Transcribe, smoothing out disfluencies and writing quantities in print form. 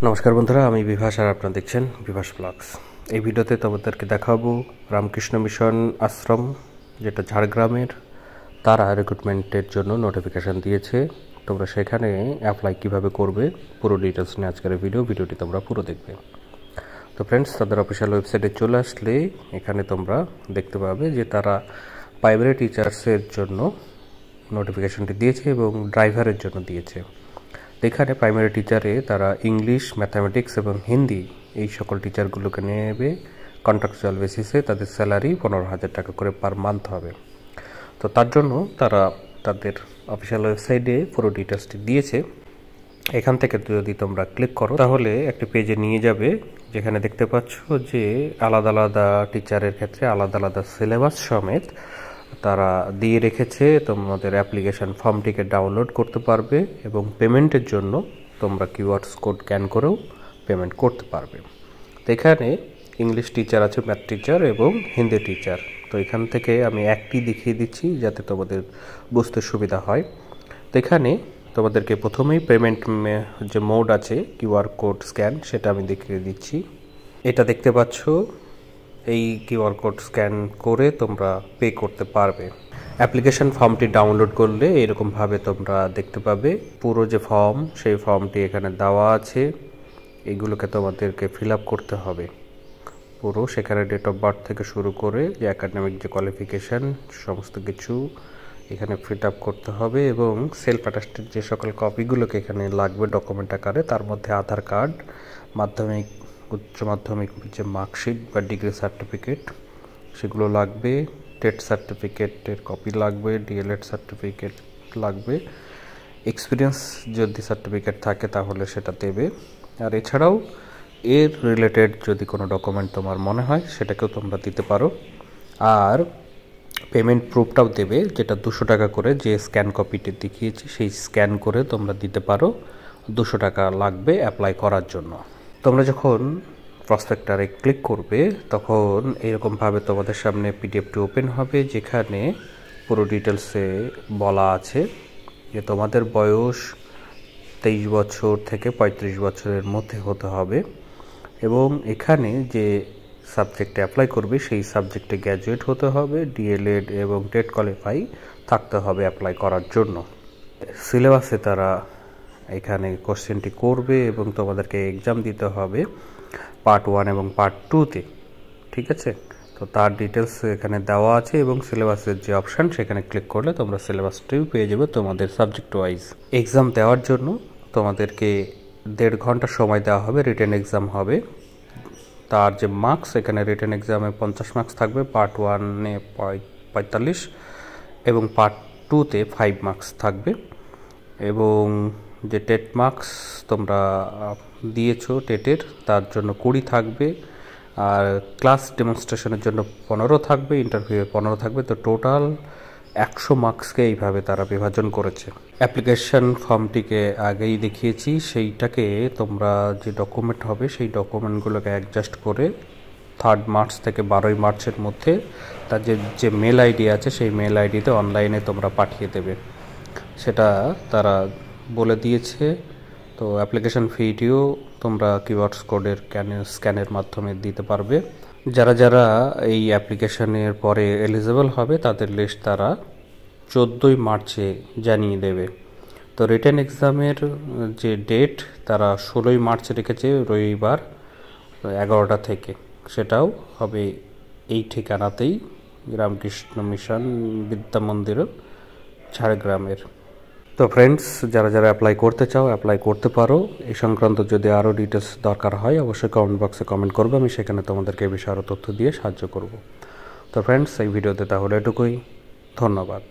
নমস্কার বন্ধুরা, আমি বিভাস আর আপনারা দেখছেন বিভাস ব্লগস। এই ভিডিওতে তোমাদেরকে দেখাবো রামকৃষ্ণ মিশন আশ্রম, যেটা ঝাড়গ্রামের, তারা রিক্রুটমেন্টের জন্য নোটিফিকেশান দিয়েছে। তোমরা সেখানে অ্যাপ্লাই কিভাবে করবে পুরো ডিটেলস নিয়ে আজকের ভিডিওটি তোমরা পুরো দেখবে। তো ফ্রেন্ডস, তাদের অফিসিয়াল ওয়েবসাইটে চলে আসলে এখানে তোমরা দেখতে পাবে যে তারা প্রাইমারি টিচার্সের জন্য নোটিফিকেশানটি দিয়েছে এবং ড্রাইভারের জন্য দিয়েছে। এখানে প্রাইমারি টিচারে তারা ইংলিশ, ম্যাথামেটিক্স এবং হিন্দি এই সকল টিচারগুলোকে নেবে। কন্ট্রাকচুয়াল বেসিসে তাদের স্যালারি 15,000 টাকা করে পার মান্থ হবে। তো তার জন্য তারা তাদের অফিসিয়াল ওয়েবসাইটে পুরো ডিটেলসটি দিয়েছে। এখান থেকে যদি তোমরা ক্লিক করো তাহলে একটি পেজে নিয়ে যাবে, যেখানে দেখতে পাচ্ছ যে আলাদা আলাদা টিচারের ক্ষেত্রে আলাদা আলাদা সিলেবাস সমেত তারা দিয়ে রেখেছে। তোমাদের অ্যাপ্লিকেশন ফর্মটিকে ডাউনলোড করতে পারবে এবং পেমেন্টের জন্য তোমরা কিউআর কোড স্ক্যান করেও পেমেন্ট করতে পারবে। তো এখানে ইংলিশ টিচার আছে, ম্যাথ টিচার এবং হিন্দি টিচার। তো এখান থেকে আমি একটি দেখিয়ে দিচ্ছি যাতে তোমাদের বুঝতে সুবিধা হয়। তো এখানে তোমাদেরকে প্রথমেই পেমেন্ট যে মোড আছে কিউআর কোড স্ক্যান, সেটা আমি দেখিয়ে দিচ্ছি। এটা দেখতে পাচ্ছ, এই কিউআর কোড স্ক্যান করে তোমরা পে করতে পারবে। অ্যাপ্লিকেশন ফর্মটি ডাউনলোড করলে এরকমভাবে তোমরা দেখতে পাবে পুরো যে ফর্ম, সেই ফর্মটি এখানে দেওয়া আছে। এগুলোকে তোমাদেরকে ফিল আপ করতে হবে পুরো। সেখানে ডেট অফ বার্থ থেকে শুরু করে যে একাডেমিক যে কোয়ালিফিকেশান, সমস্ত কিছু এখানে ফিল আপ করতে হবে এবং সেলফ অ্যাটাস্টেড যে সকল কপিগুলোকে এখানে লাগবে ডকুমেন্ট আকারে, তার মধ্যে আধার কার্ড, মাধ্যমিক, উচ্চ মাধ্যমিক যে মার্কশিট বা ডিগ্রি সার্টিফিকেট সেগুলো লাগবে, টেট সার্টিফিকেটের কপি লাগবে, ডিএলএড সার্টিফিকেট লাগবে, এক্সপিরিয়েন্স যদি সার্টিফিকেট থাকে তাহলে সেটা দেবে। আর এছাড়াও এর রিলেটেড যদি কোনো ডকুমেন্ট তোমার মনে হয় সেটাকেও তোমরা দিতে পারো। আর পেমেন্ট প্রুফটাও দেবে, যেটা 200 টাকা করে, যে স্ক্যান কপিটি দেখিয়েছি সেই স্ক্যান করে তোমরা দিতে পারো। 200 টাকা লাগবে অ্যাপ্লাই করার জন্য। তোমরা যখন প্রসপেক্টারে ক্লিক করবে তখন এরকমভাবে তোমাদের সামনে পিডিএফটি ওপেন হবে, যেখানে পুরো ডিটেলসে বলা আছে যে তোমাদের বয়স 23 বছর থেকে 35 বছরের মধ্যে হতে হবে এবং এখানে যে সাবজেক্টে অ্যাপ্লাই করবে সেই সাবজেক্টে গ্র্যাজুয়েট হতে হবে, ডিএলএড এবং টেট কোয়ালিফাই থাকতে হবে অ্যাপ্লাই করার জন্য। সিলেবাসে তারা এখানে কোশ্চেনটি করবে এবং তোমাদেরকে এক্সাম দিতে হবে পার্ট 1 এবং পার্ট 2তে, ঠিক আছে? তো তার ডিটেলস এখানে দেওয়া আছে এবং সিলেবাসের যে অপশান সেখানে ক্লিক করলে তোমরা সিলেবাসটিও পেয়ে যাবে তোমাদের সাবজেক্ট ওয়াইজ। এক্সাম দেওয়ার জন্য তোমাদেরকে 1.5 ঘন্টা সময় দেওয়া হবে। রিটেন এক্সাম হবে। তার যে মার্কস, এখানে রিটেন এক্সামে 50 মার্কস থাকবে, পার্ট 1-এ 45 এবং পার্ট 2তে 5 মার্কস থাকবে। এবং যে টেট মার্কস তোমরা দিয়েছো টেটের, তার জন্য 20 থাকবে। আর ক্লাস ডেমনস্ট্রেশনের জন্য 15 থাকবে, ইন্টারভিউয়ে 15 থাকবে। তো টোটাল 100 মার্কসকে এইভাবে তারা বিভাজন করেছে। অ্যাপ্লিকেশন ফর্মটিকে আগেই দেখিয়েছি, সেইটাকে তোমরা যে ডকুমেন্ট হবে সেই ডকুমেন্টগুলোকে অ্যাডজাস্ট করে 3 মার্চ থেকে 12 মার্চের মধ্যে তার যে মেল আইডি আছে সেই মেল আইডিতে অনলাইনে তোমরা পাঠিয়ে দেবে, সেটা তারা বলে দিয়েছে। তো অ্যাপ্লিকেশন ফিটিও তোমরা কিউআর কোডের স্ক্যানের মাধ্যমে দিতে পারবে। যারা যারা এই অ্যাপ্লিকেশনের পরে এলিজিবল হবে তাদের লিস্ট তারা 14 মার্চে জানিয়ে দেবে। তো রিটেন এক্সামের যে ডেট তারা 16 মার্চ রেখেছে, রবিবার 11টা থেকে। সেটাও হবে এই ঠিকানাতেই, রামকৃষ্ণ মিশন বিদ্যা মন্দির, ঝাড়গ্রামের। তো ফ্রেন্ডস, যারা যারা অ্যাপ্লাই করতে চাও অ্যাপ্লাই করতে পারো। এই সংক্রান্ত যদি আরও ডিটেলস দরকার হয় অবশ্যই কমেন্ট বক্সে কমেন্ট করবে, আমি সেখানে তোমাদেরকে এই বিষয়ে আরও তথ্য দিয়ে সাহায্য করব। তো ফ্রেন্ডস, এই ভিডিওতে তাহলে এটুকুই। ধন্যবাদ।